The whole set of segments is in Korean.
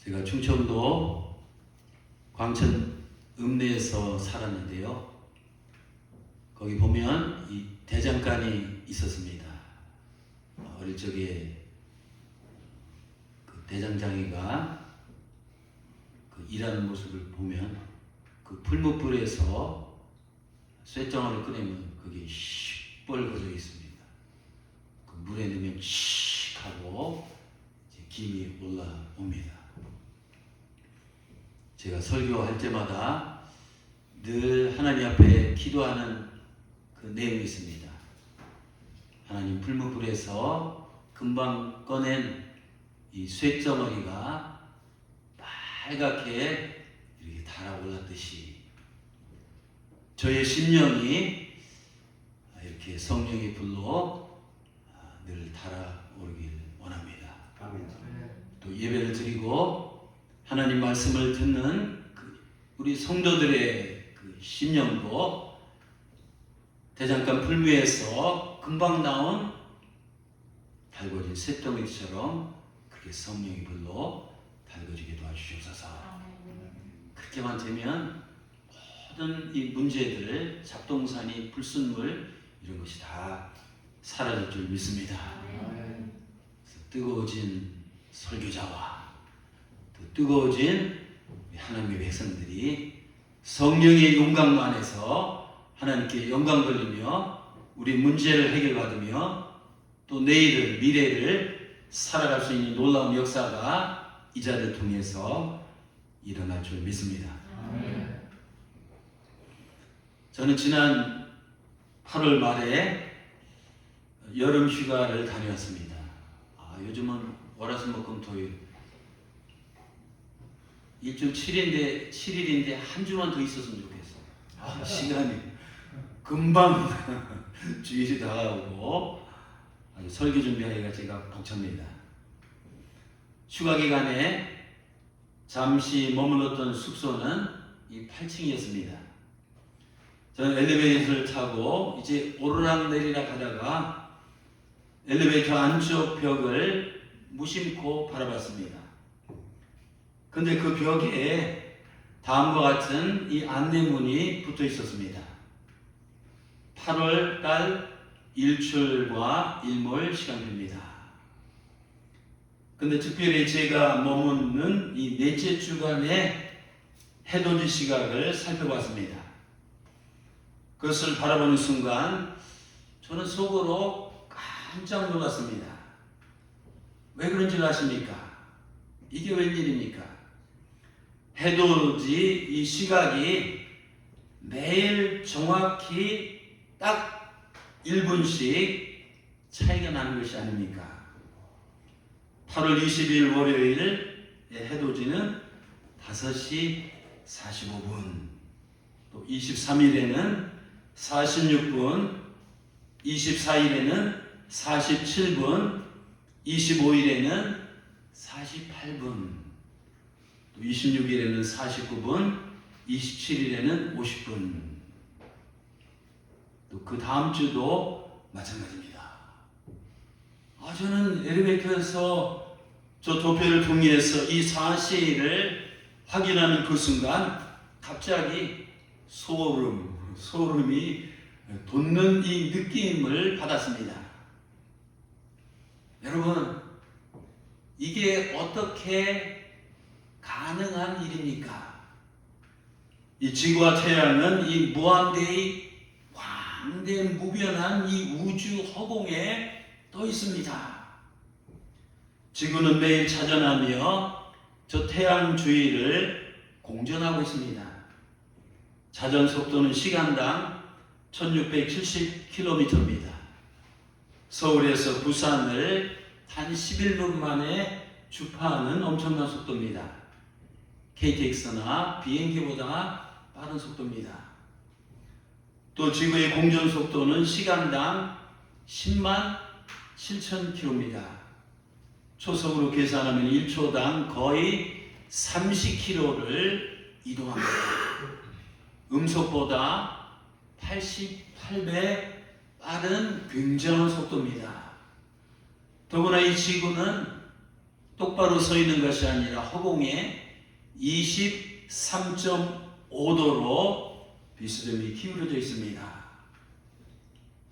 제가 충청도 광천 읍내에서 살았는데요. 거기 보면 이 대장간이 있었습니다. 어릴 적에 그 대장장이가 그 일하는 모습을 보면 그 풀무불에서 쇳덩어리를 꺼내면 그게 시뻘거져 있습니다. 그 물에 넣으면 씩 하고 이제 김이 올라옵니다. 제가 설교할 때마다 늘 하나님 앞에 기도하는 그 내용이 있습니다. 하나님, 풀무불에서 금방 꺼낸 이 쇳덩어리가 빨갛게 이렇게 달아올랐듯이 저의 심령이 이렇게 성령의 불로 늘 달아오르길 원합니다. 아멘. 또 예배를 드리고 하나님 말씀을 듣는 우리 성도들의 그 심령도 대장간 풀무에서 금방 나온 달궈진 쇳덩이처럼 그렇게 성령의 불로 달궈지게 도와주시옵소서. 그렇게만 되면 모든 이 문제들, 잡동사니, 불순물 이런 것이 다 사라질 줄 믿습니다. 그래서 뜨거워진 설교자와 또 뜨거워진 하나님의 백성들이 성령의 용광 안에서 하나님께 영광 돌리며 우리 문제를 해결받으며 또 내일을, 미래를 살아갈 수 있는 놀라운 역사가 이 자를 통해서 일어날 줄 믿습니다. 저는 지난 8월 말에 여름 휴가를 다녀왔습니다. 요즘은 월화수목금토일 일주일 7일인데 한 주만 더 있었으면 좋겠어요. 시간이 금방 주일이 다가오고 아주 설교 준비하기가 제가 벅찹니다. 휴가 기간에 잠시 머물렀던 숙소는 이 8층이었습니다. 저는 엘리베이터를 타고 이제 오르락내리락 하다가 엘리베이터 안쪽 벽을 무심코 바라봤습니다. 근데 그 벽에 다음과 같은 이 안내문이 붙어 있었습니다. 8월 달 일출과 일몰 시간표입니다. 근데 특별히 제가 머무는 이 넷째 주간의 해돋이 시각을 살펴봤습니다. 그것을 바라보는 순간 저는 속으로 깜짝 놀랐습니다. 왜 그런 줄 아십니까? 이게 웬일입니까? 해돋이 이 시각이 매일 정확히 딱 1분씩 차이가 나는 것이 아닙니까? 8월 20일 월요일 해돋이는 5시 45분, 또 23일에는 46분, 24일에는 47분, 25일에는 48분, 또 26일에는 49분, 27일에는 50분, 또 그 다음 주도 마찬가지입니다. 저는 엘리베이터에서 저 도표를 통해서 이 사실을 확인하는 그 순간 갑자기 소름이 돋는 이 느낌을 받았습니다. 여러분, 이게 어떻게 가능한 일입니까? 이 지구와 태양은 이 무한대의 광대한 무변한 이 우주 허공에 떠 있습니다. 지구는 매일 자전하며 저 태양 주위를 공전하고 있습니다. 자전 속도는 시간당 1670km입니다. 서울에서 부산을 단 11분 만에 주파하는 엄청난 속도입니다. KTX나 비행기보다 빠른 속도입니다. 또 지구의 공전 속도는 시간당 10만 7,000km입니다. 초속으로 계산하면 1초당 거의 30km를 이동합니다. 음속보다 88배 빠른 굉장한 속도입니다. 더구나 이 지구는 똑바로 서 있는 것이 아니라 허공에 23.5도로 비스듬히 기울어져 있습니다.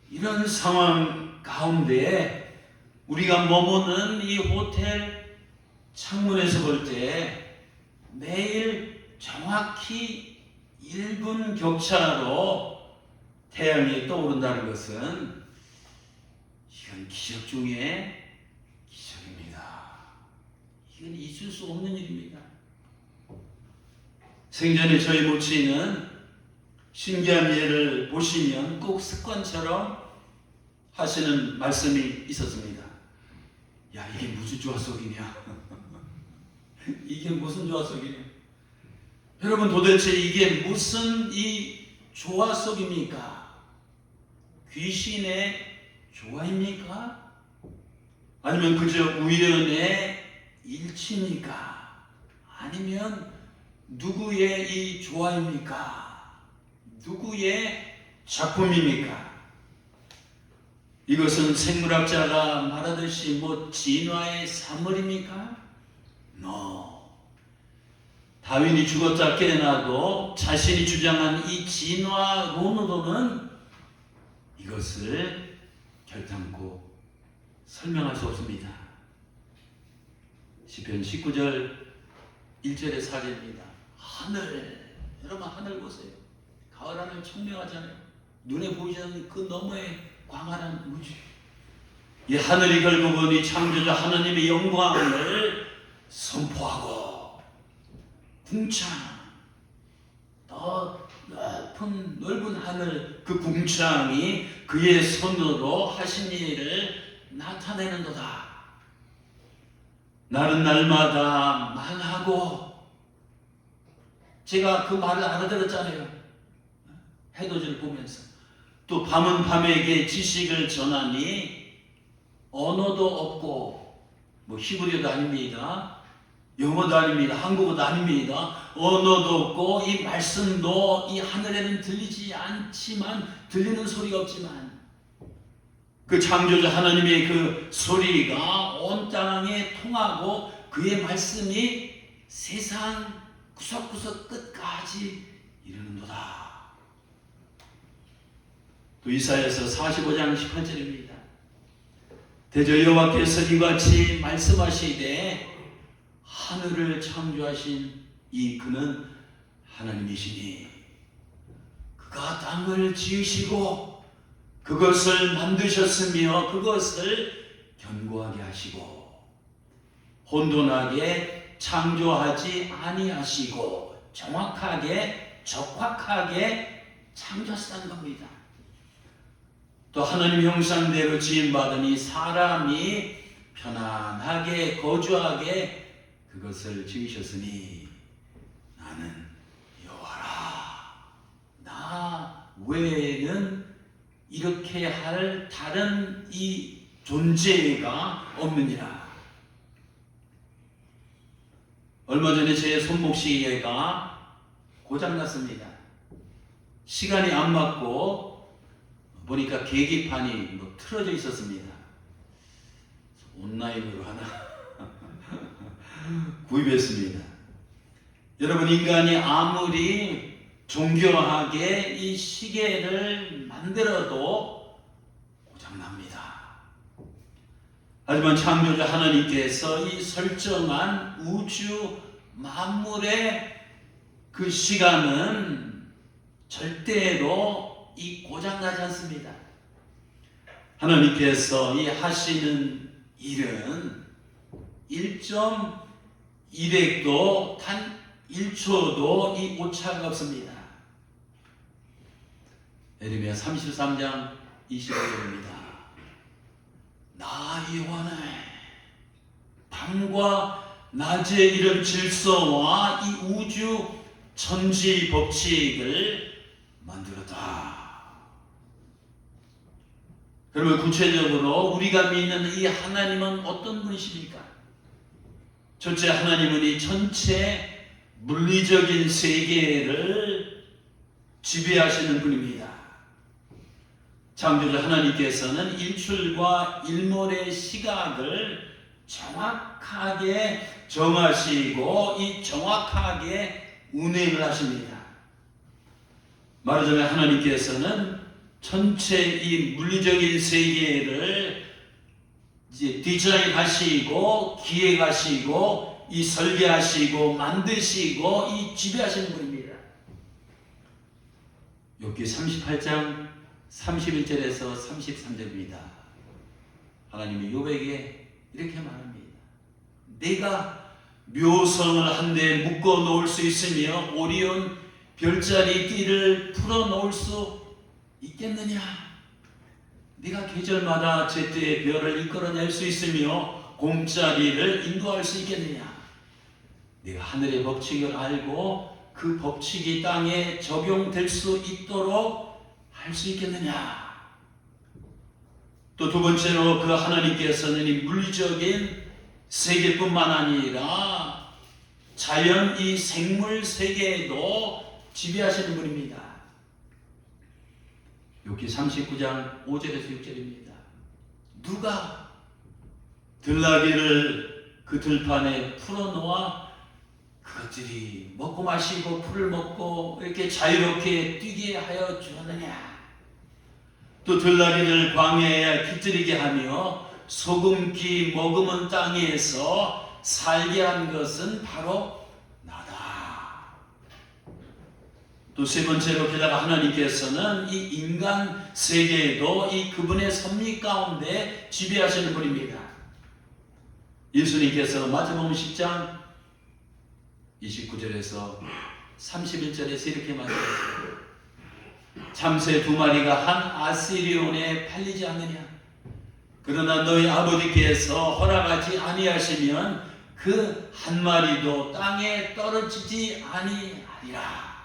이런 상황 가운데 우리가 머무는 이 호텔 창문에서 볼 때 매일 정확히 1분 격차로 태양이 떠오른다는 것은 이건 기적 중에 기적입니다. 이건 있을 수 없는 일입니다. 생전에 저희 모친은 신기한 예를 보시면 꼭 습관처럼 하시는 말씀이 있었습니다. 야, 이게 무슨 조화속이냐? 이게 무슨 조화속이냐? 여러분, 도대체 이게 무슨 이 조화속입니까? 귀신의 조화입니까? 아니면 그저 우연의 일치입니까? 아니면 누구의 이 조화입니까? 누구의 작품입니까? 이것은 생물학자가 말하듯이 뭐 진화의 산물입니까? No. 다윈이 죽었다 깨어나도 자신이 주장한 이 진화론으로는 이것을 결단코 설명할 수 없습니다. 시편 19절 1절의 4절입니다. 하늘, 여러분 하늘 보세요. 가을 하늘 청명하잖아요. 눈에 보이지 않는 그 너머의 광활한 우주. 이 하늘이 결국은 이 창조자 하나님의 영광을 선포하고 궁창, 더 높은 넓은 하늘, 그 궁창이 그의 손으로 하신 일을 나타내는도다. 날은 날마다 말하고, 제가 그 말을 알아들었잖아요. 해돋이를 보면서. 또 밤은 밤에게 지식을 전하니 언어도 없고, 뭐 히브리어도 아닙니다, 영어도 아닙니다, 한국어도 아닙니다, 언어도 없고 이 말씀도 이 하늘에는 들리지 않지만, 들리는 소리가 없지만 그 창조자 하나님의 그 소리가 온 땅에 통하고 그의 말씀이 세상 구석구석 끝까지 이르는도다. 또 이사야서 45장 18절입니다. 대저 여호와께서 이같이 말씀하시되 하늘을 창조하신 이 그는 하나님이시니 그가 땅을 지으시고 그것을 만드셨으며 그것을 견고하게 하시고 혼돈하게 창조하지 아니하시고 정확하게 적확하게 창조하시다는 겁니다. 또 하나님 형상대로 지음받으니 사람이 편안하게 거주하게 그것을 지으셨으니 나는 여호와라. 나 외에는 이렇게 할 다른 이 존재가 없느니라. 얼마 전에 제 손목시계가 고장났습니다. 시간이 안 맞고 보니까 계기판이 뭐 틀어져 있었습니다. 온라인으로 하나 구입했습니다. 여러분, 인간이 아무리 정교하게 이 시계를 만들어도 고장납니다. 하지만 창조자 하나님께서 이 설정한 우주 만물의 그 시간은 절대로 이 고장나지 않습니다. 하나님께서 이 하시는 일은 1.1핵도 단 1초도 이 오차가 없습니다. 예레미야 33장 25절입니다. 나 여호와는 밤과 낮의 이런 질서와 이 우주 천지 법칙을 만들었다. 그러면 구체적으로 우리가 믿는 이 하나님은 어떤 분이십니까? 첫째, 하나님은 이 전체 물리적인 세계를 지배하시는 분입니다. 창조자 하나님께서는 일출과 일몰의 시각을 정확하게 정하시고 이 정확하게 운행을 하십니다. 말하자면 하나님께서는 전체 이 물리적인 세계를 이제 디자인하시고 기획하시고 이 설계하시고 만드시고 이 지배하시는 분입니다. 욥기 38장 31절에서 33절입니다. 하나님이 욥에게 이렇게 말합니다. 내가 묘성을 한데 묶어 놓을 수 있으며 오리온 별자리 띠를 풀어 놓을 수 있겠느냐? 네가 계절마다 제때의 별을 이끌어낼 수 있으며 곰자리를 인도할 수 있겠느냐? 네가 하늘의 법칙을 알고 그 법칙이 땅에 적용될 수 있도록 할 수 있겠느냐? 또 두 번째로 그 하나님께서는 이 물리적인 세계뿐만 아니라 자연 이 생물 세계에도 지배하시는 분입니다. 욥기 39장 5절에서 6절입니다. 누가 들나귀를 그 들판에 풀어놓아 그것들이 먹고 마시고 풀을 먹고 이렇게 자유롭게 뛰게 하여 주었느냐? 또 들나귀를 광야에 깃들이게 하며 소금기 머금은 땅에서 살게 한 것은 바로 나다. 또 세 번째로 게다가 하나님께서는 이 인간 세계에도 이 그분의 섭리 가운데 지배하시는 분입니다. 예수님께서 마태복음 10장 29절에서 31절에서 이렇게 말씀하셨습니다. 참새 2마리가 한 아시리온에 팔리지 않느냐? 그러나 너희 아버지께서 허락하지 아니하시면 그 한 마리도 땅에 떨어지지 아니하리라.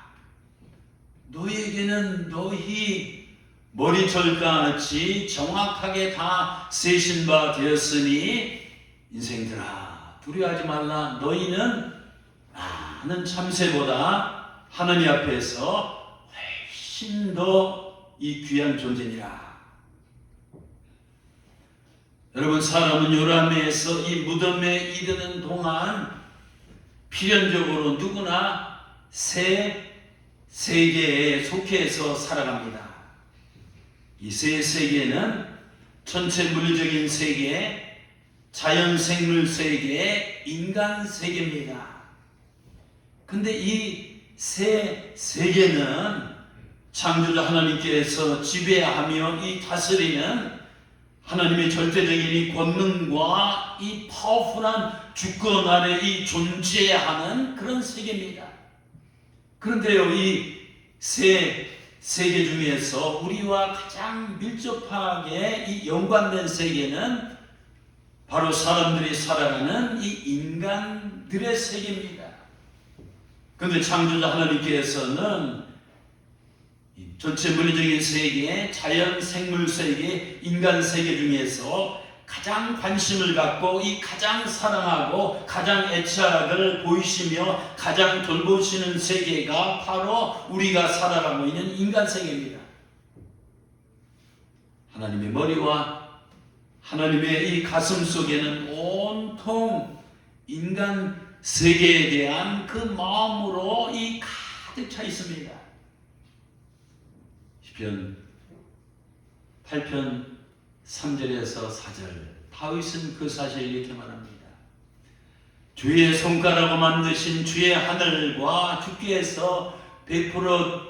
너희에게는 너희 머리털같이 정확하게 다 세신 바 되었으니 인생들아 두려워하지 말라. 너희는 많은 참새보다 하나님 앞에서 훨씬 더 이 귀한 존재니라. 여러분, 사람은 요람에서 이 무덤에 이르는 동안 필연적으로 누구나 새 세계에 속해서 살아갑니다. 이 새 세계는 전체 물리적인 세계, 자연 생물 세계, 인간 세계입니다. 근데 이 새 세계는 창조자 하나님께서 지배하며 이 다스리는 하나님의 절대적인 이 권능과 이 파워풀한 주권 아래 이 존재하는 그런 세계입니다. 그런데요, 이 새 세계 중에서 우리와 가장 밀접하게 이 연관된 세계는 바로 사람들이 살아가는 이 인간들의 세계입니다. 그런데 창조자 하나님께서는 전체 물리적인 세계, 자연 생물 세계, 인간 세계 중에서 가장 관심을 갖고 이 가장 사랑하고 가장 애착을 보이시며 가장 돌보시는 세계가 바로 우리가 살아가고 있는 인간 세계입니다. 하나님의 머리와 하나님의 이 가슴 속에는 온통 인간 세계에 대한 그 마음으로 이 가득 차 있습니다. 시편 8편 3절에서 4절, 다윗은 그 사실을 이렇게 말합니다. 주의 손가락으로 만드신 주의 하늘과 주께서 베풀어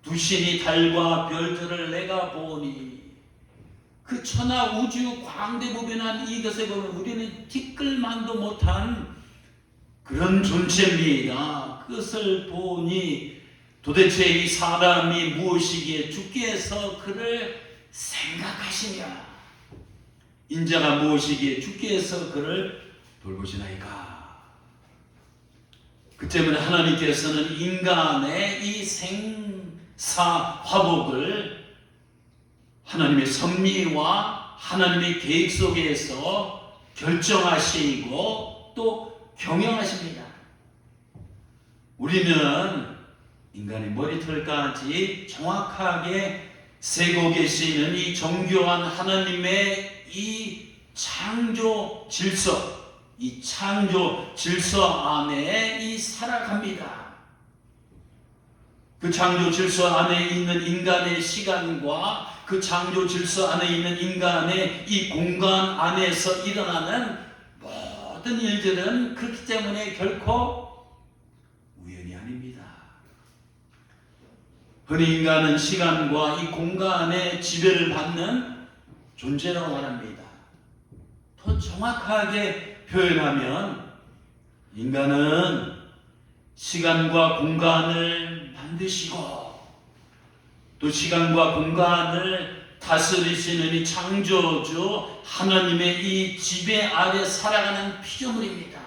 두신 이 달과 별들을 내가 보니, 그 천하 우주 광대무변한 이것에 보면 우리는 티끌만도 못한 그런 존재입니다. 그것을 보니 도대체 이 사람이 무엇이기에 주께서 그를 생각하시냐? 인자가 무엇이기에 주께서 그를 돌보시나이까? 그 때문에 하나님께서는 인간의 이 생사 화복을 하나님의 섭리와 하나님의 계획 속에서 결정하시고 또 경영하십니다. 우리는 인간의 머리털까지 정확하게 세고 계시는 이 정교한 하나님의 이 창조 질서, 이 창조 질서 안에 살아갑니다. 그 창조 질서 안에 있는 인간의 시간과 그 창조 질서 안에 있는 인간의 이 공간 안에서 일어나는 모든 일들은 그렇기 때문에 결코 우연이 아닙니다. 흔히 인간은 시간과 이 공간의 지배를 받는 존재라고 말합니다. 더 정확하게 표현하면 인간은 시간과 공간을 만드시고 또 시간과 공간을 다스리시는 이 창조주 하나님의 이 지배 아래 살아가는 피조물입니다.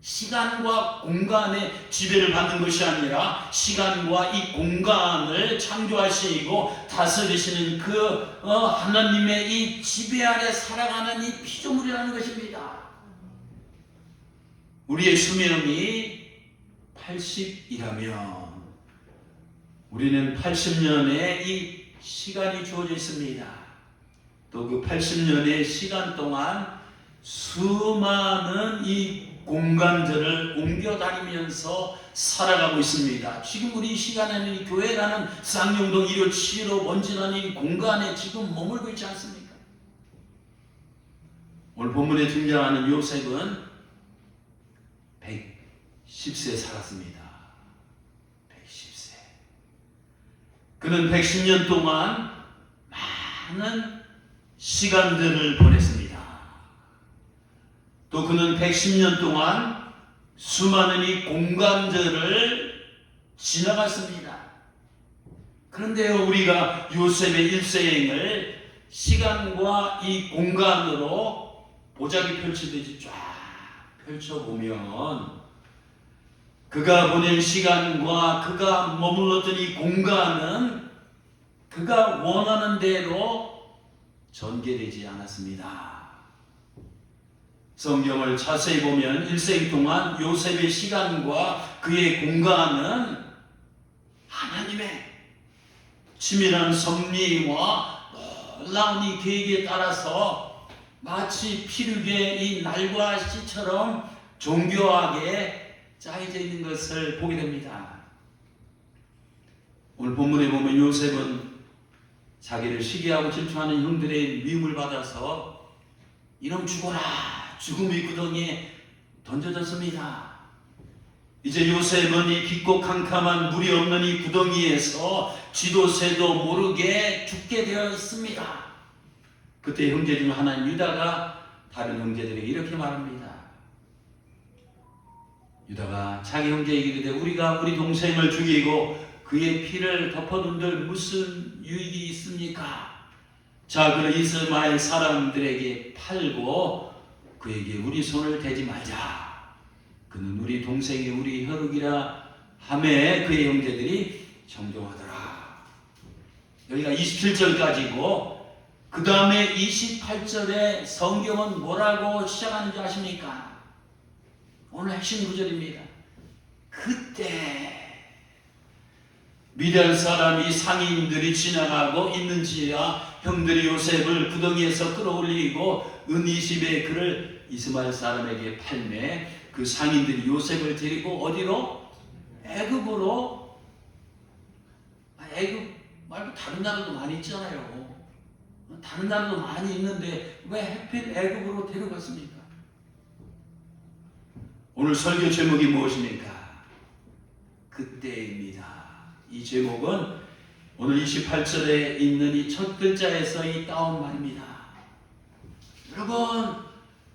시간과 공간의 지배를 받는 것이 아니라 시간과 이 공간을 창조하시고 다스리시는 그 하나님의 이 지배 아래 살아가는 이 피조물이라는 것입니다. 우리의 수명이 80이라면 우리는 80년의 이 시간이 주어져 있습니다. 또 그 80년의 시간 동안 수많은 이 공간들을 옮겨 다니면서 살아가고 있습니다. 지금 우리 이 시간에는 이 교회라는 쌍용동 157호 먼지나는 이 공간에 지금 머물고 있지 않습니까? 오늘 본문에 등장하는 요셉은 110세 살았습니다. 110세. 그는 110년 동안 많은 시간들을 보냈습니다. 또 그는 110년 동안 수많은 이 공간들을 지나갔습니다. 그런데요, 우리가 요셉의 일생을 시간과 이 공간으로 보자기 펼치듯이 쫙 펼쳐보면 그가 보낸 시간과 그가 머물렀던 이 공간은 그가 원하는 대로 전개되지 않았습니다. 성경을 자세히 보면 일생 동안 요셉의 시간과 그의 공간은 하나님의 치밀한 섭리와 놀라운 이 계획에 따라서 마치 피륙의 이 날과 씨처럼 정교하게 짜여져 있는 것을 보게 됩니다. 오늘 본문에 보면 요셉은 자기를 시기하고 질투하는 형들의 미움을 받아서 이놈 죽어라, 죽음의 구덩이에 던져졌습니다. 이제 요셉은 이 깊고 캄캄한 물이 없는 이 구덩이에서 쥐도 새도 모르게 죽게 되어 있습니다. 그때 형제 중 하나인 유다가 다른 형제들에게 이렇게 말합니다. 유다가 자기 형제에게 이르되 우리가 우리 동생을 죽이고 그의 피를 덮어둔들 무슨 유익이 있습니까? 자, 그럼 이스마엘 사람들에게 팔고 그에게 우리 손을 대지 말자. 그는 우리 동생이 우리 혈육이라 하매 그의 형제들이 정정하더라. 여기가 27절까지고 그 다음에 28절에 성경은 뭐라고 시작하는지 아십니까? 오늘 핵심 구절입니다. 그때 미디안 사람이 상인들이 지나가고 있는지라 형들이 요셉을 구덩이에서 끌어올리고 은 20의 그를 이스마엘 사람에게 팔매 그 상인들이 요셉을 데리고 어디로? 애굽으로. 애굽 말고 다른 나라도 많이 있잖아요. 다른 나라도 많이 있는데 왜 하필 애굽으로 데려갔습니까? 오늘 설교 제목이 무엇입니까? 그때입니다. 이 제목은 오늘 28절에 있는 이 첫 글자에서 이 따온 말입니다. 여러분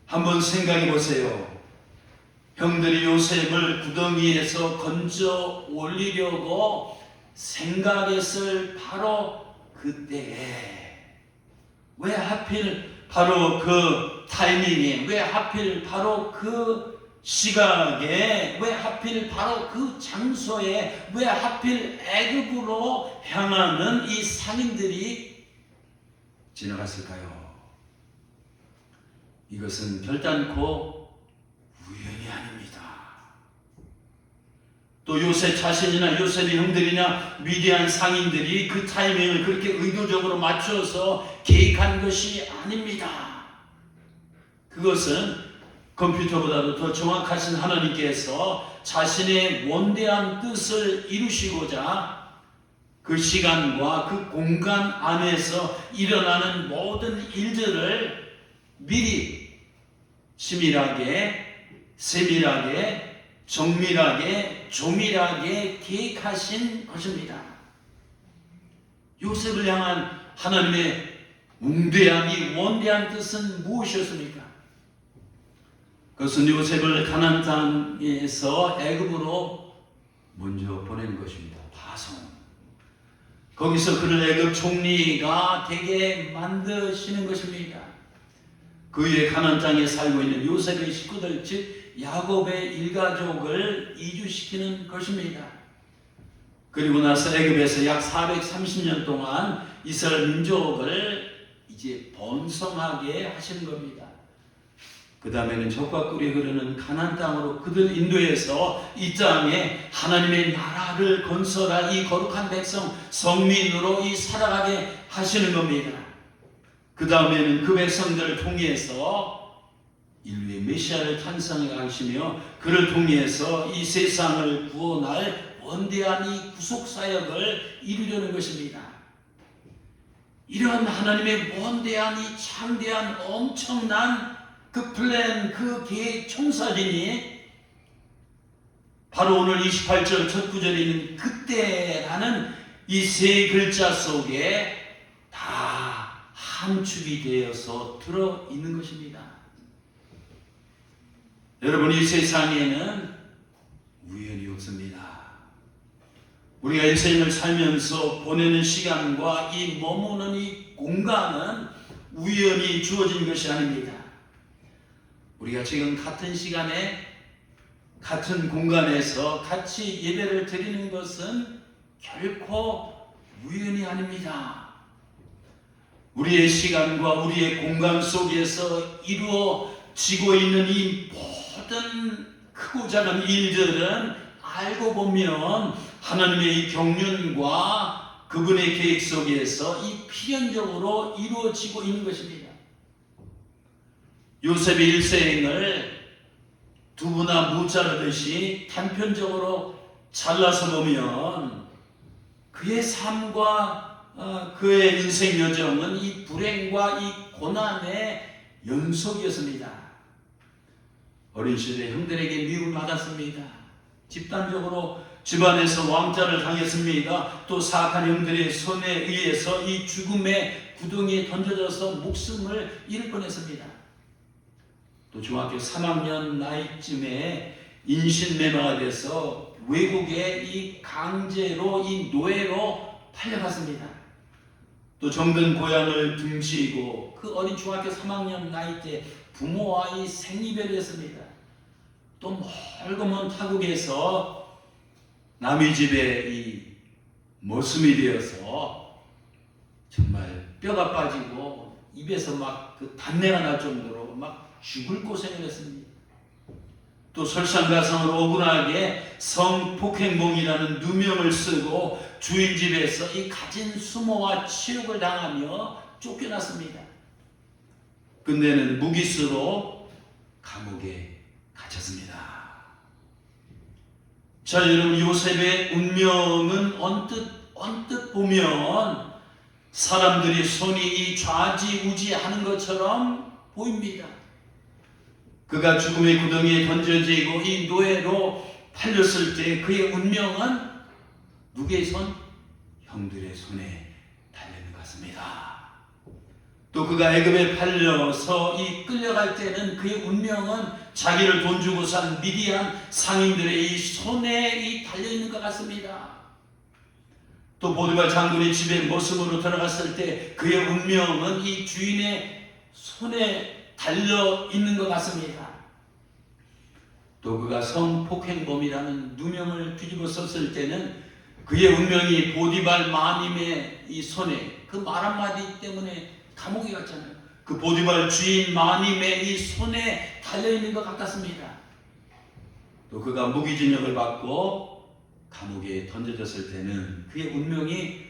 한번 생각해 보세요. 형들이 요셉을 구덩이에서 건져 올리려고 생각했을 바로 그때에 왜 하필 바로 그 타이밍에 왜 하필 바로 그 시각에 왜 하필 바로 그 장소에 왜 하필 애굽으로 향하는 이 상인들이 지나갔을까요? 이것은 결단코 우연이 아닙니다. 또 요셉 자신이나 요셉의 형들이나 위대한 상인들이 그 타이밍을 그렇게 의도적으로 맞춰서 계획한 것이 아닙니다. 그것은 컴퓨터보다도 더 정확하신 하나님께서 자신의 원대한 뜻을 이루시고자 그 시간과 그 공간 안에서 일어나는 모든 일들을 미리 치밀하게, 세밀하게, 정밀하게, 조밀하게 계획하신 것입니다. 요셉을 향한 하나님의 웅대한 이 원대한 뜻은 무엇이었습니까? 그것은 요셉을 가나안 땅에서 애굽으로 먼저 보내는 것입니다. 파송. 거기서 그를 애굽 총리가 되게 만드시는 것입니다. 그 후에 가나안 땅에 살고 있는 요셉의 식구들, 즉 야곱의 일가족을 이주시키는 것입니다. 그리고 나서 애굽에서 약 430년 동안 이스라엘 민족을 이제 번성하게 하시는 겁니다. 그 다음에는 젖과 꿀이 흐르는 가나안 땅으로 그들 인도해서 이 땅에 하나님의 나라를 건설할 이 거룩한 백성 성민으로 이 살아가게 하시는 겁니다. 그 다음에는 그 백성들을 통해서 인류의 메시아를 탄생하게 하시며 그를 통해서 이 세상을 구원할 원대한 이 구속사역을 이루려는 것입니다. 이런 하나님의 원대한 이 창대한 엄청난 그 플랜, 그 계획 총사진이 바로 오늘 28절 첫 구절에 있는 그때라는 이 세 글자 속에 다 함축이 되어서 들어있는 것입니다. 여러분, 이 세상에는 우연이 없습니다. 우리가 인생을 살면서 보내는 시간과 이 머무는 이 공간은 우연히 주어진 것이 아닙니다. 우리가 지금 같은 시간에 같은 공간에서 같이 예배를 드리는 것은 결코 우연이 아닙니다. 우리의 시간과 우리의 공간 속에서 이루어지고 있는 이 모든 크고 작은 일들은 알고 보면 하나님의 이 경륜과 그분의 계획 속에서 이 필연적으로 이루어지고 있는 것입니다. 요셉의 일생을 두부나 무 자르듯이 단편적으로 잘라서 보면 그의 삶과 그의 인생 여정은 이 불행과 이 고난의 연속이었습니다. 어린 시절에 형들에게 미움을 받았습니다. 집단적으로 집안에서 왕자를 당했습니다. 또 사악한 형들의 손에 의해서 이 죽음의 구덩이에 던져져서 목숨을 잃을 뻔했습니다. 또 중학교 3학년 나이쯤에 인신매매가 돼서 외국에 이 강제로 이 노예로 팔려갔습니다. 또 정든 고향을 등지고 그 어린 중학교 3학년 나이 때 부모와 이 생이별을 했습니다. 또 멀고먼 타국에서 남의 집에 이 머슴이 되어서 정말 뼈가 빠지고 입에서 막 그 단내가 날 정도로 막 죽을 고생을 했습니다. 또 설상가상으로 억울하게 성폭행범이라는 누명을 쓰고 주인 집에서 이 가진 수모와 치욕을 당하며 쫓겨났습니다. 근데는 무기수로 감옥에 갇혔습니다. 자, 여러분, 요셉의 운명은 언뜻 보면 사람들이 손이 이 좌지우지하는 것처럼 보입니다. 그가 죽음의 구덩이에 던져지고 이 노예로 팔렸을 때 그의 운명은 누구의 손? 형들의 손에 달려있는 것 같습니다. 또 그가 애굽에 팔려서 이 끌려갈 때는 그의 운명은 자기를 돈 주고 산 미디안 상인들의 이 손에 이 달려있는 것 같습니다. 또 보디발 장군의 집에 머슴으로 들어갔을 때 그의 운명은 이 주인의 손에 달려있는 것 같습니다. 또 그가 성폭행범이라는 누명을 뒤집어 썼을 때는 그의 운명이 보디발 마님의 이 손에, 그 말 한마디 때문에 감옥에 갔잖아요. 그 보디발 주인 마님의 이 손에 달려있는 것 같았습니다. 또 그가 무기징역을 받고 감옥에 던져졌을 때는 그의 운명이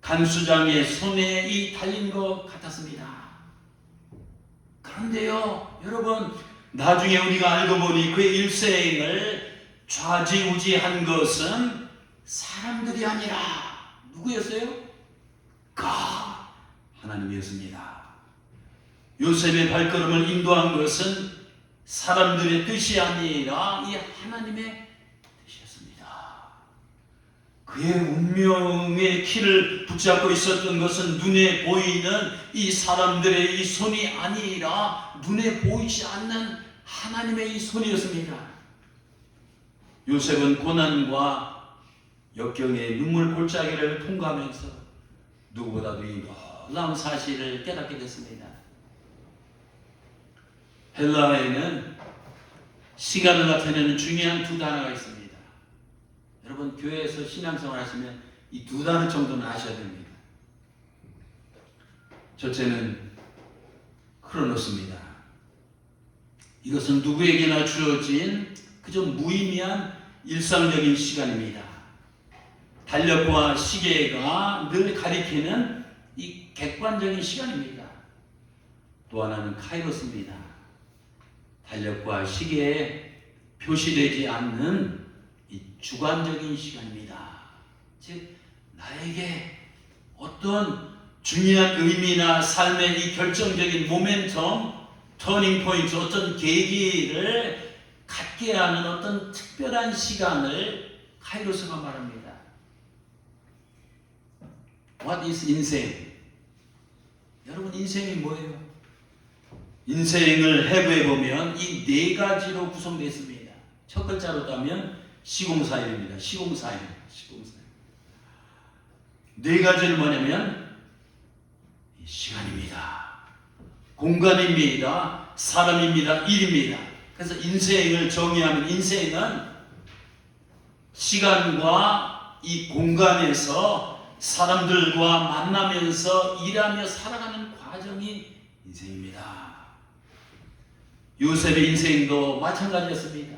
간수장의 손에 이 달린 것 같았습니다. 그런데요, 여러분, 나중에 우리가 알고 보니 그의 일생을 좌지우지한 것은 사람들이 아니라 누구였어요? 하나님이었습니다. 요셉의 발걸음을 인도한 것은 사람들의 뜻이 아니라 이 하나님의 뜻이었습니다. 그의 운명의 키를 붙잡고 있었던 것은 눈에 보이는 이 사람들의 이 손이 아니라 눈에 보이지 않는 하나님의 이 손이었습니다. 요셉은 고난과 역경의 눈물 골짜기를 통과하면서 누구보다도 이 놀라운 사실을 깨닫게 됐습니다. 헬라어에는 시간을 나타내는 중요한 두 단어가 있습니다. 여러분, 교회에서 신앙생활 하시면 이 두 단어 정도는 아셔야 됩니다. 첫째는 크로노스입니다. 이것은 누구에게나 주어진 그저 무의미한 일상적인 시간입니다. 달력과 시계가 늘 가리키는 이 객관적인 시간입니다. 또 하나는 카이로스입니다. 달력과 시계에 표시되지 않는 이 주관적인 시간입니다. 즉, 나에게 어떤 중요한 의미나 삶의 이 결정적인 모멘텀, 터닝 포인트, 어떤 계기를 갖게 하는 어떤 특별한 시간을 카이로스가 말합니다. What is 인생? 여러분, 인생이 뭐예요? 인생을 해부해보면 이 네 가지로 구성되어 있습니다. 첫 글자로 따면 시공사일입니다. 시공사일. 네 가지는 뭐냐면 시간입니다. 공간입니다. 사람입니다. 일입니다. 그래서 인생을 정의하면 인생은 시간과 이 공간에서 사람들과 만나면서 일하며 살아가는 과정이 인생입니다. 요셉의 인생도 마찬가지였습니다.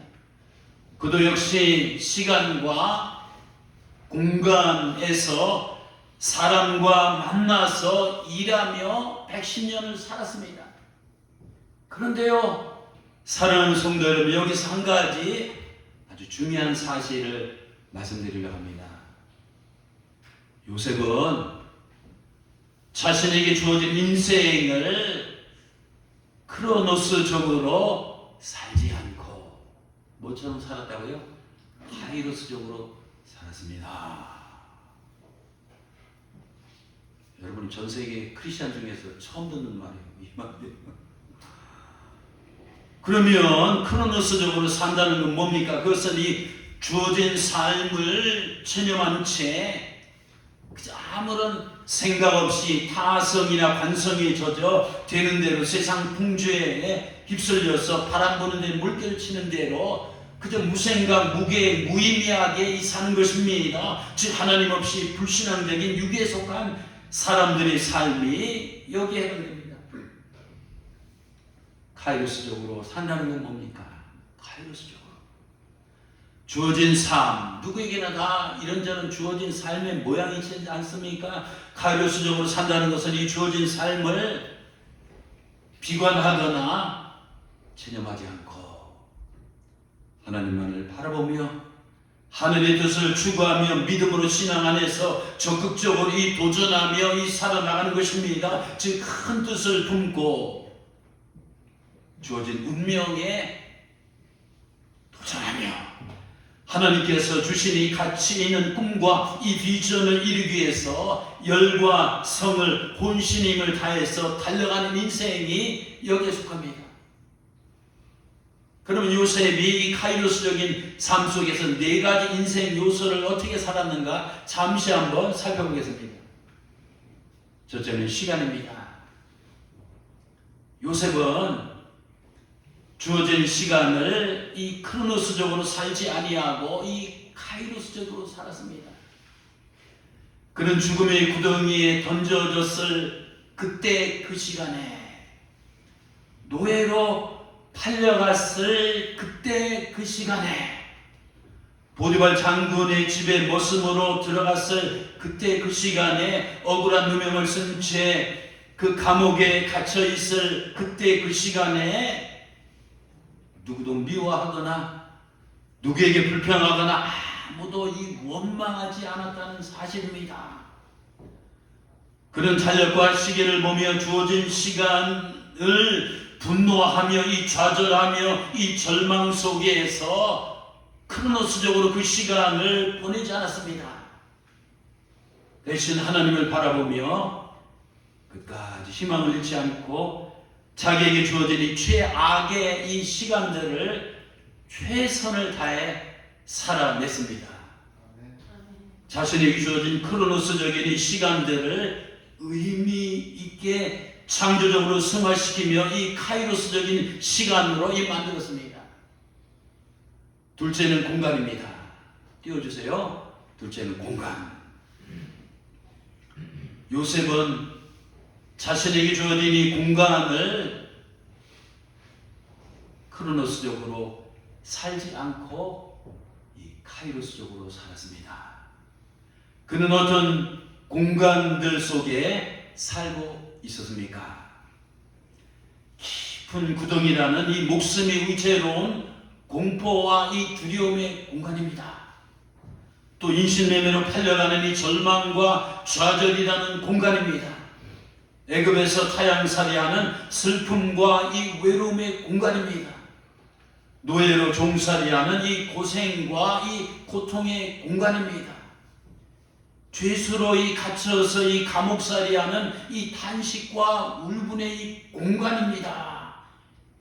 그도 역시 시간과 공간에서 사람과 만나서 일하며 110년을 살았습니다. 그런데요, 사랑하는 성도 여러분, 여기서 한 가지 아주 중요한 사실을 말씀드리려고 합니다. 요셉은 자신에게 주어진 인생을 크로노스적으로 살지 않고 뭐처럼 살았다고요? 카이로스적으로 살았습니다. 여러분, 전 세계 크리스찬 중에서 처음 듣는 말이에요. 이 말이에요. 그러면 크로노스적으로 산다는 건 뭡니까? 그것은 이 주어진 삶을 체념한 채 그저 아무런 생각 없이 타성이나 관성에 젖어 되는 대로 세상 풍조에 휩쓸려서 바람 부는 데 물결 치는 대로 그저 무생각, 무의미하게 사는 것입니다. 즉, 하나님 없이 불신앙적인 육에 속한 사람들의 삶이 여기에 해당됩니다. 카이로스적으로 산다는 건 뭡니까? 카이로스적으로 주어진 삶, 누구에게나 다 이런저런 주어진 삶의 모양이 있지 않습니까? 카이로스적으로 산다는 것은 이 주어진 삶을 비관하거나 체념하지 않고 하나님만을 바라보며 하늘의 뜻을 추구하며 믿음으로 신앙 안에서 적극적으로 이 도전하며 이 살아나가는 것입니다. 즉, 큰 뜻을 품고 주어진 운명에 도전하며 하나님께서 주신 이 가치 있는 꿈과 이 비전을 이루기 위해서 열과 성을 혼신의 힘을 다해서 달려가는 인생이 여기에 속합니다. 그러면 요셉이 이 카이로스적인 삶 속에서 네 가지 인생 요소를 어떻게 살았는가 잠시 한번 살펴보겠습니다. 첫째는 시간입니다. 요셉은 주어진 시간을 이 크로노스적으로 살지 아니하고 이 카이로스적으로 살았습니다. 그는 죽음의 구덩이에 던져졌을 그때 그 시간에, 노예로 팔려갔을 그때 그 시간에, 보디발 장군의 집에 머슴으로 들어갔을 그때 그 시간에 억울한 누명을 쓴 채 그 감옥에 갇혀 있을 그때 그 시간에 누구도 미워하거나 누구에게 불평하거나 아무도 원망하지 않았다는 사실입니다. 그는 탄력과 시계를 보며 주어진 시간을 분노하며 이 좌절하며 이 절망 속에서 크로노스적으로 그 시간을 보내지 않았습니다. 대신 하나님을 바라보며 끝까지 희망을 잃지 않고 자기에게 주어진 이 최악의 이 시간들을 최선을 다해 살아냈습니다. 자신에게 주어진 크로노스적인 이 시간들을 의미 있게 창조적으로 승화시키며 이 카이로스적인 시간으로 만들었습니다. 둘째는 공간입니다. 띄워주세요. 둘째는 공간. 요셉은 자신에게 주어진 이 공간을 크로노스적으로 살지 않고 이 카이로스적으로 살았습니다. 그는 어떤 공간들 속에 살고 있었습니까? 깊은 구덩이라는 이 목숨이 위태로운 공포와 이 두려움의 공간입니다. 또 인신매매로 팔려가는 이 절망과 좌절이라는 공간입니다. 애굽에서 타향살이하는 슬픔과 이 외로움의 공간입니다. 노예로 종살이하는 이 고생과 이 고통의 공간입니다. 죄수로 갇혀서 이 감옥살이하는 이 탄식과 울분의 이 공간입니다.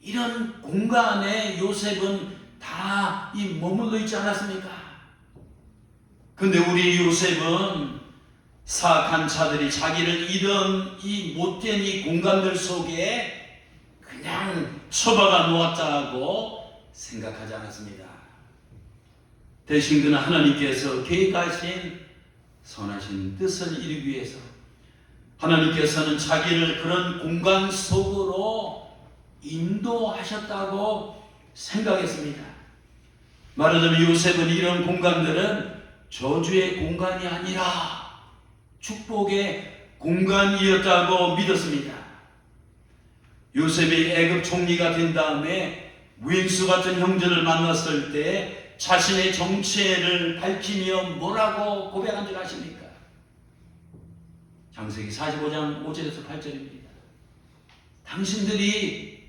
이런 공간에 요셉은 다 머물러 있지 않았습니까? 근데 우리 요셉은 사악한 자들이 자기를 이런 이 못된 이 공간들 속에 그냥 처박아 놓았다고 생각하지 않았습니다. 대신 그는 하나님께서 계획하신 선하신 뜻을 이루기 위해서 하나님께서는 자기를 그런 공간 속으로 인도하셨다고 생각했습니다. 말하자면 요셉은 이런 공간들은 저주의 공간이 아니라 축복의 공간이었다고 믿었습니다. 요셉이 애굽 총리가 된 다음에 윈수 같은 형제를 만났을 때 자신의 정체를 밝히며 뭐라고 고백한 줄 아십니까? 창세기 45장 5절에서 8절입니다. 당신들이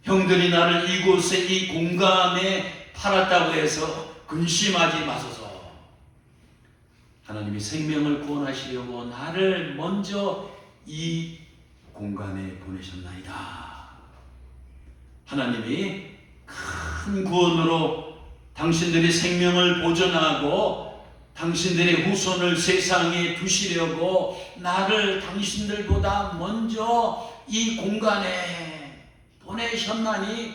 형들이 나를 이곳에 이 공간에 팔았다고 해서 근심하지 마소서. 하나님이 생명을 구원하시려고 나를 먼저 이 공간에 보내셨나이다. 하나님이 큰 구원으로 당신들의 생명을 보존하고 당신들의 후손을 세상에 두시려고 나를 당신들보다 먼저 이 공간에 보내셨나니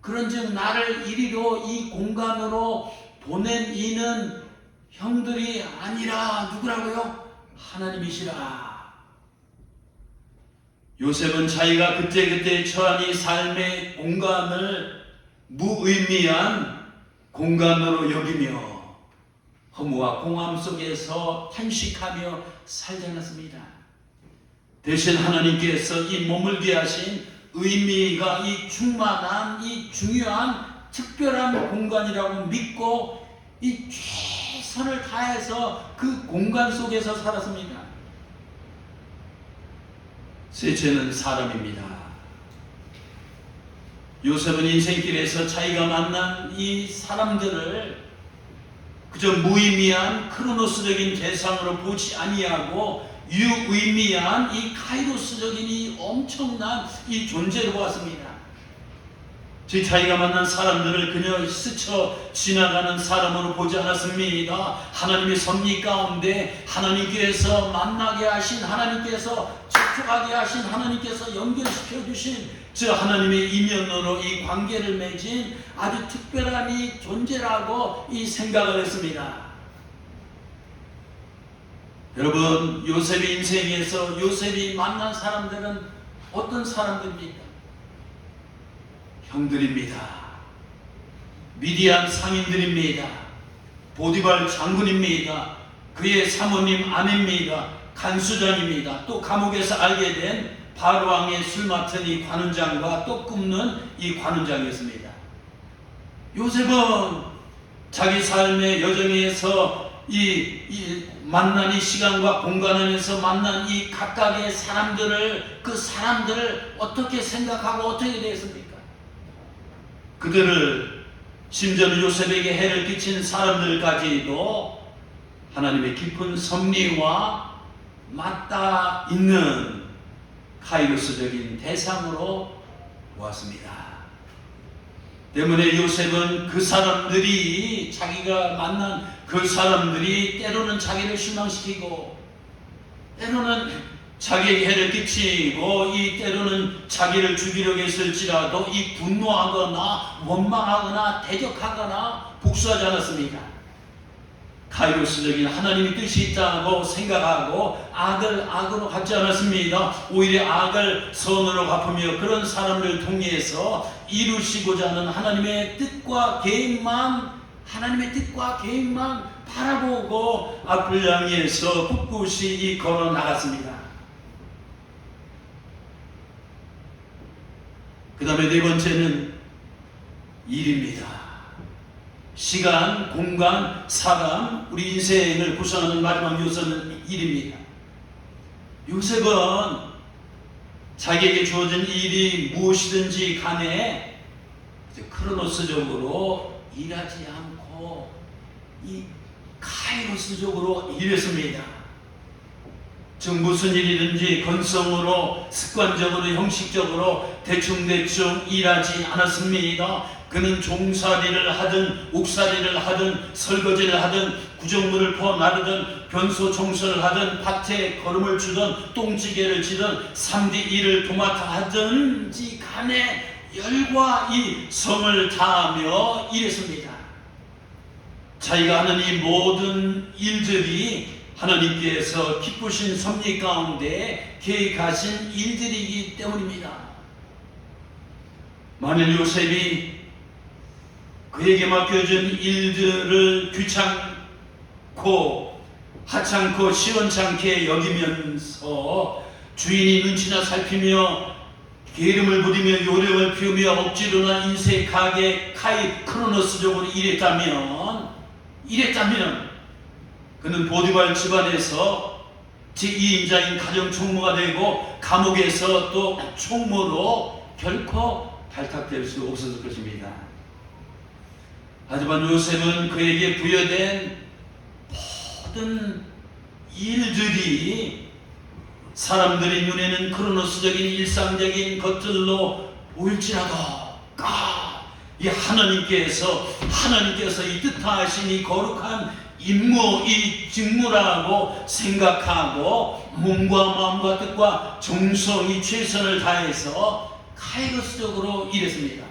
그런즉 나를 이리로 이 공간으로 보낸 이는 형들이 아니라 누구라고요? 하나님이시라. 요셉은 자기가 그때그때 처한 이 삶의 공간을 무의미한 공간으로 여기며 허무와 공허함 속에서 탄식하며 살지 않았습니다. 대신 하나님께서 이 머물게 하신 의미가 이 충만한 이 중요한 특별한 공간이라고 믿고 이 최선을 다해서 그 공간 속에서 살았습니다. 셋째는 사람입니다. 요셉은 인생길에서 자기가 만난 이 사람들을 그저 무의미한 크로노스적인 대상으로 보지 아니하고 유의미한 이 카이로스적인 이 엄청난 이 존재로 보았습니다. 즉 자기가 만난 사람들을 그냥 스쳐 지나가는 사람으로 보지 않았습니다. 하나님의 섭리 가운데 하나님께서 만나게 하신, 하나님께서 접촉하게 하신, 하나님께서 연결시켜 주신 저 하나님의 이면으로 이 관계를 맺은 아주 특별한 이 존재라고 이 생각을 했습니다. 여러분, 요셉의 인생에서 요셉이 만난 사람들은 어떤 사람들입니까? 형들입니다. 미디안 상인들입니다. 보디발 장군입니다. 그의 사모님 아내입니다. 간수장입니다. 또 감옥에서 알게 된 바로왕의 술 맡은 이 관원장과 또 굽는 이 관원장이었습니다. 요셉은 자기 삶의 여정에서 이 만난 이 시간과 공간 안에서 만난 이 각각의 사람들을, 그 사람들을 어떻게 생각하고 어떻게 대했습니까? 그들을, 심지어는 요셉에게 해를 끼친 사람들까지도 하나님의 깊은 섭리와 맞닿아 있는 카이로스적인 대상으로 보았습니다. 때문에 요셉은 그 사람들이, 자기가 만난 그 사람들이 때로는 자기를 실망시키고, 때로는 자기에게 해를 끼치고, 이 때로는 자기를 죽이려고 했을지라도 이 분노하거나 원망하거나 대적하거나 복수하지 않았습니다. 카이로스적인 하나님의 뜻이 있다고 생각하고 악을 악으로 갚지 않았습니다. 오히려 악을 선으로 갚으며 그런 사람을 통해서 이루시고자 하는 하나님의 뜻과 계획만 바라보고 앞을 향해서 꿋꿋이 걸어 나갔습니다. 그 다음에 네 번째는 일입니다. 시간, 공간, 사람, 우리 인생을 구성하는 마지막 요소는 일입니다. 요셉은 자기에게 주어진 일이 무엇이든지 간에 크로노스적으로 일하지 않고 이 카이로스적으로 일했습니다. 즉 무슨 일이든지 건성으로, 습관적으로, 형식적으로 대충대충 일하지 않았습니다. 그는 종살이를 하든 옥살이를 하든 설거지를 하든 구정물을 퍼 나르든 변소 청소를 하든 밭에 거름을 주든 똥찌개를 지든 3D 일을 도맡아 하든지 간에 열과 이 성을 다하며 일했습니다. 자기가 하는 이 모든 일들이 하나님께서 기쁘신 섭리 가운데 계획하신 일들이기 때문입니다. 만일 요셉이 그에게 맡겨진 일들을 귀찮고 하찮고 시원찮게 여기면서 주인이 눈치나 살피며 게으름을 부리며 요령을 피우며 억지로나 인색하게 크로노스적으로 일했다면 그는 보디발 집안에서 제2인자인 가정총무가 되고 감옥에서 또 총무로 결코 발탁될 수 없었을 것입니다. 하지만 요셉은 그에게 부여된 모든 일들이 사람들의 눈에는 크로노스적인 일상적인 것들로 보일지라도 이 하나님께서 이 뜻하신 이 거룩한 임무, 이 직무라고 생각하고 몸과 마음과 뜻과 정성이 최선을 다해서 카이로스적으로 일했습니다.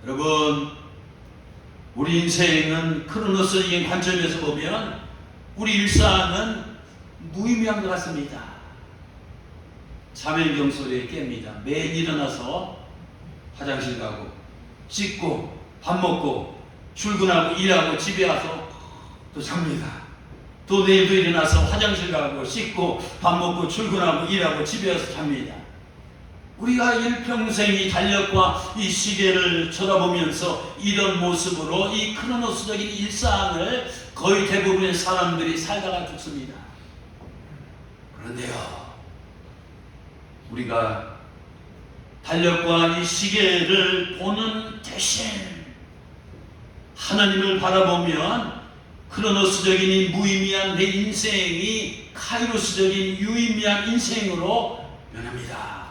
여러분, 우리 인생은 크로노스적인 관점에서 보면 우리 일상은 무의미한 것 같습니다. 자멸경 소리에 깹니다. 매일 일어나서 화장실 가고 씻고 밥 먹고 출근하고 일하고 집에 와서 또 잡니다. 또 내일도 일어나서 화장실 가고 씻고 밥 먹고 출근하고 일하고 집에 와서 잡니다. 우리가 일평생이 달력과 이 시계를 쳐다보면서 이런 모습으로 이 크로노스적인 일상을 거의 대부분의 사람들이 살다가 죽습니다. 그런데요, 우리가 달력과 이 시계를 보는 대신 하나님을 바라보면 크로노스적인 이 무의미한 내 인생이 카이로스적인 유의미한 인생으로 변합니다.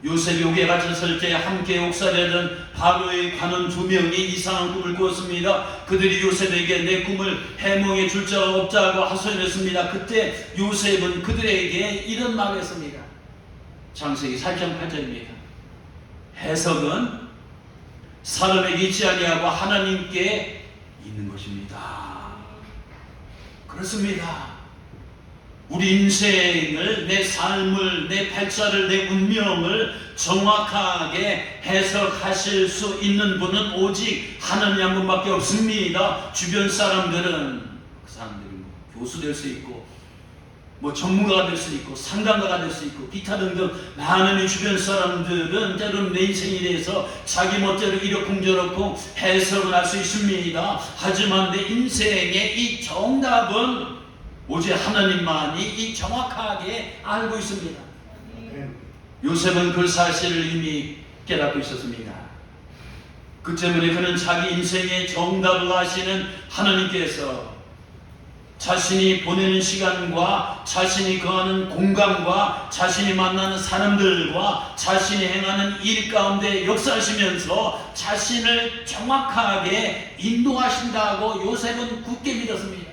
요셉이 옥에 갇혔을 때 함께 옥살이하던 바로의 관원 2명이 이상한 꿈을 꾸었습니다. 그들이 요셉에게 내 꿈을 해몽해 줄 자가 없다고 하소연했습니다. 그때 요셉은 그들에게 이런 말을 했습니다. 창세기 4장 8절입니다. 해석은 사람에게 있지 아니하고 하나님께 있는 것입니다. 그렇습니다. 우리 인생을, 내 삶을, 내 발자를, 내 운명을 정확하게 해석하실 수 있는 분은 오직 하나님 한 분밖에 없습니다. 주변 사람들은 그 사람들이 교수 될 수 있고 뭐 전문가가 될 수 있고 상담가가 될 수 있고 기타 등등 많은 주변 사람들은 때로는 내 인생에 대해서 자기 멋대로 이러쿵저러쿵 해석을 할 수 있습니다. 하지만 내 인생의 이 정답은 오직 하나님만이 이 정확하게 알고 있습니다. 요셉은 그 사실을 이미 깨닫고 있었습니다. 그 때문에 그는 자기 인생의 정답을 아시는 하나님께서 자신이 보내는 시간과 자신이 거하는 공간과 자신이 만나는 사람들과 자신이 행하는 일 가운데 역사하시면서 자신을 정확하게 인도하신다고 요셉은 굳게 믿었습니다.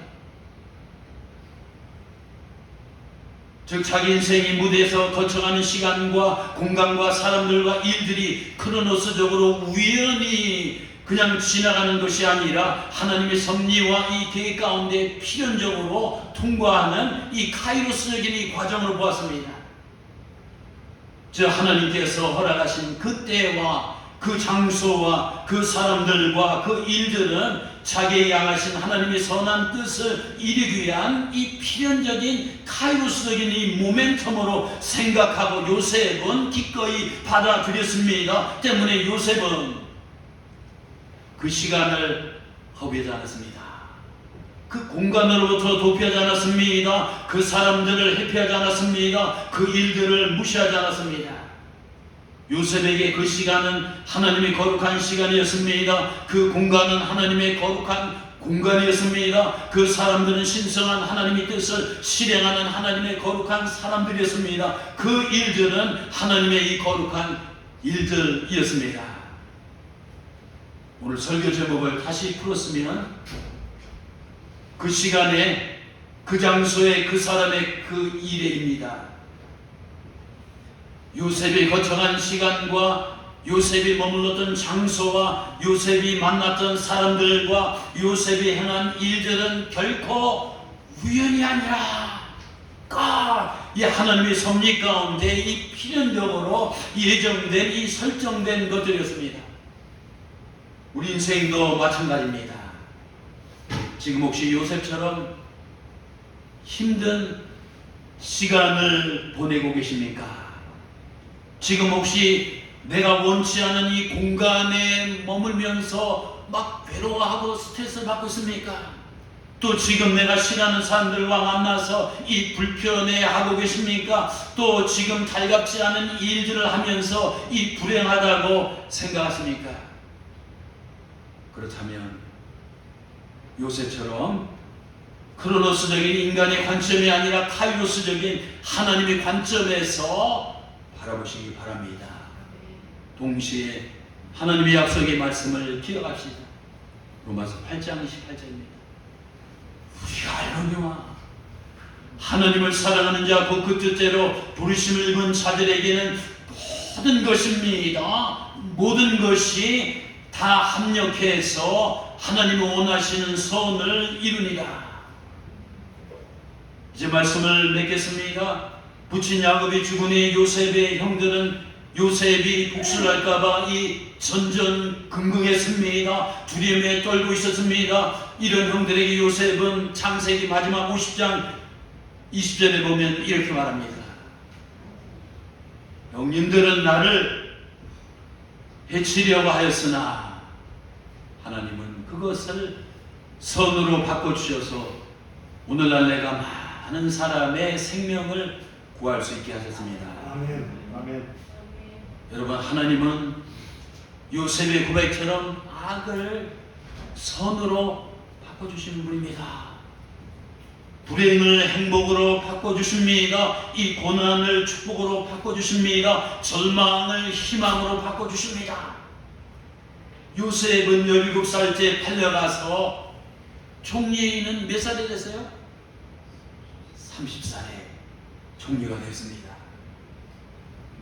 즉 자기 인생의 무대에서 거쳐가는 시간과 공간과 사람들과 일들이 크로노스적으로 우연히 그냥 지나가는 것이 아니라 하나님의 섭리와 이 계획 가운데 필연적으로 통과하는 이 카이로스적인 이 과정을 보았습니다. 저 하나님께서 허락하신 그 때와 그 장소와 그 사람들과 그 일들은 자기의 향하신 하나님의 선한 뜻을 이루기 위한 이 필연적인 카이로스적인 이 모멘텀으로 생각하고 요셉은 기꺼이 받아들였습니다. 때문에 요셉은 그 시간을 허비하지 않았습니다. 그 공간으로부터 도피하지 않았습니다. 그 사람들을 회피하지 않았습니다. 그 일들을 무시하지 않았습니다. 요셉에게 그 시간은 하나님의 거룩한 시간이었습니다. 그 공간은 하나님의 거룩한 공간이었습니다. 그 사람들은 신성한 하나님의 뜻을 실행하는 하나님의 거룩한 사람들이었습니다. 그 일들은 하나님의 이 거룩한 일들이었습니다. 오늘 설교 제목을 다시 풀었으면 그 시간에 그 장소에 그 사람의 그 일에입니다. 요셉이 거쳐간 시간과 요셉이 머물렀던 장소와 요셉이 만났던 사람들과 요셉이 행한 일들은 결코 우연이 아니라 이 하나님의 섭리 가운데 이 필연적으로 예정된 이 설정된 것들이었습니다. 우리 인생도 마찬가지입니다. 지금 혹시 요셉처럼 힘든 시간을 보내고 계십니까? 지금 혹시 내가 원치 않은 이 공간에 머물면서 막 괴로워하고 스트레스를 받고 있습니까? 또 지금 내가 싫어하는 사람들과 만나서 이 불편해하고 계십니까? 또 지금 달갑지 않은 일들을 하면서 이 불행하다고 생각하십니까? 그렇다면 요셉처럼 크로노스적인 인간의 관점이 아니라 카이로스적인 하나님의 관점에서 바라보시기 바랍니다. 동시에 하나님의 약속의 말씀을 기억합시다. 로마서 8장 28절입니다. 우리가 알거니와 하나님을 사랑하는 자 곧 그 뜻대로 부르심을 입은 자들에게는 모든 것입니다. 모든 것이 다 합력해서 하나님이 원하시는 선을 이루니라. 이제 말씀을 맺겠습니다. 부친 야곱이 죽은 후에 요셉의 형들은 요셉이 복수를 할까봐 이 전전긍긍했습니다. 두려움에 떨고 있었습니다. 이런 형들에게 요셉은 창세기 마지막 50장 20절에 보면 이렇게 말합니다. 형님들은 나를 해치려고 하였으나 하나님은 그것을 선으로 바꿔주셔서 오늘날 내가 많은 사람의 생명을 구할 수 있게 하셨습니다. 아멘. 아멘. 여러분, 하나님은 요셉의 고백처럼 악을 선으로 바꿔주시는 분입니다. 불행을 행복으로 바꿔주십니다. 이 고난을 축복으로 바꿔주십니다. 절망을 희망으로 바꿔주십니다. 요셉은 17살 때 팔려가서 총리는 몇 살이 됐어요? 30살에 총리가 됐습니다.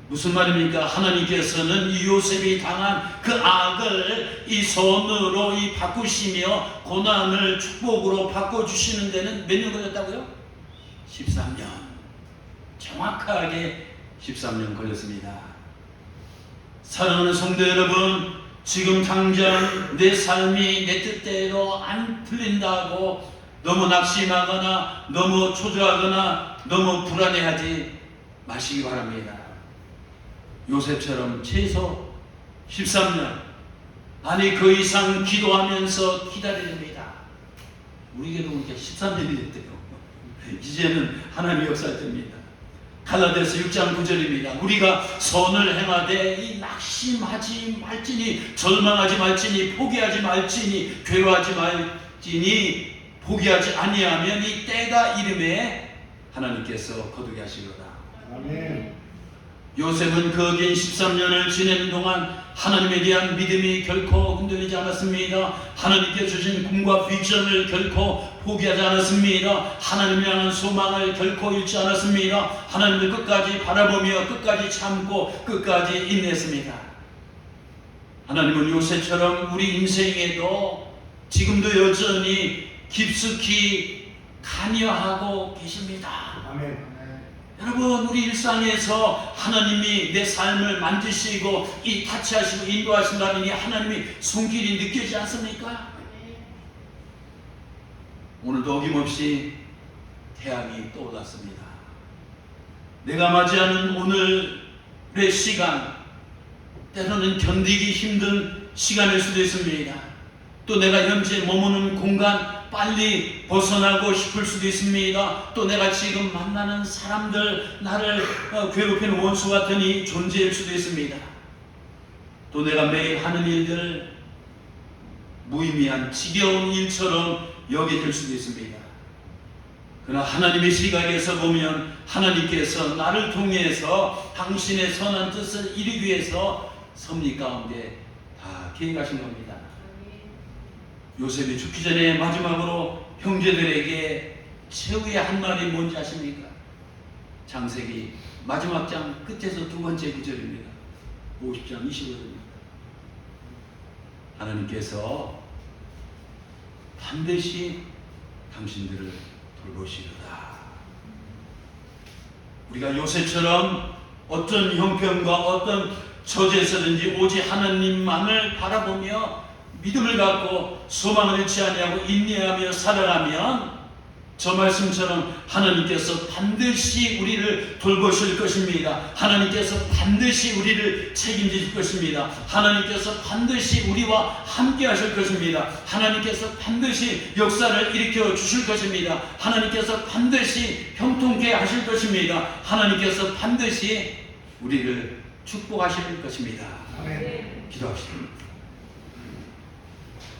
무슨 말입니까? 하나님께서는 이 요셉이 당한 그 악을 이 선으로 이 바꾸시며 고난을 축복으로 바꿔주시는 데는 몇 년 걸렸다고요? 13년. 정확하게 13년 걸렸습니다. 사랑하는 성도 여러분, 지금 당장 내 삶이 내 뜻대로 안 풀린다고 너무 낙심하거나 너무 초조하거나 너무 불안해하지 마시기 바랍니다. 요셉처럼 최소 13년 아니 그 이상 기도하면서 기다려야 됩니다. 우리에게도 이제 13년이 됐대요. 이제는 하나님의 역사할 때입니다. 갈라디아서 6장 9절입니다. 우리가 선을 행하되 이 낙심하지 말지니 절망하지 말지니 포기하지 말지니 괴로워하지 말지니 포기하지 아니하면 이 때가 이름에 하나님께서 거두게 하시리로다. 아멘. 요셉은 그 긴 13년을 지내는 동안 하나님에 대한 믿음이 결코 흔들리지 않았습니다. 하나님께 주신 꿈과 비전을 결코 포기하지 않았습니다. 하나님을 향한 소망을 결코 잃지 않았습니다. 하나님을 끝까지 바라보며 끝까지 참고 끝까지 인내했습니다. 하나님은 요셉처럼 우리 인생에도 지금도 여전히 깊숙이 관여하고 계십니다. 아멘. 여러분, 우리 일상에서 하나님이 내 삶을 만드시고 이 타치하시고 인도하신다면 이 하나님이 손길이 느껴지지 않습니까? 오늘도 어김없이 태양이 떠올랐습니다. 내가 맞이하는 오늘의 시간, 때로는 견디기 힘든 시간일 수도 있습니다. 또 내가 현재 머무는 공간 빨리 벗어나고 싶을 수도 있습니다. 또 내가 지금 만나는 사람들, 나를 괴롭히는 원수 같은 이 존재일 수도 있습니다. 또 내가 매일 하는 일들 무의미한 지겨운 일처럼 여겨질 수도 있습니다. 그러나 하나님의 시각에서 보면 하나님께서 나를 통해서 당신의 선한 뜻을 이루기 위해서 섭리 가운데 다 계획하신 겁니다. 요셉이 죽기 전에 마지막으로 형제들에게 최후의 한 말이 뭔지 아십니까? 창세기 마지막 장 끝에서 두 번째 구절입니다. 50장 25절입니다. 하나님께서 반드시 당신들을 돌보시리로다. 우리가 요셉처럼 어떤 형편과 어떤 처지에서든지 오직 하나님만을 바라보며 믿음을 갖고 소망을 잃지 아니하고 인내하며 살아가면 저 말씀처럼 하나님께서 반드시 우리를 돌보실 것입니다. 하나님께서 반드시 우리를 책임질 것입니다. 하나님께서 반드시 우리와 함께 하실 것입니다. 하나님께서 반드시 역사를 일으켜 주실 것입니다. 하나님께서 반드시 형통케 하실 것입니다. 하나님께서 반드시 우리를 축복하실 것입니다. 아멘. 기도합시다.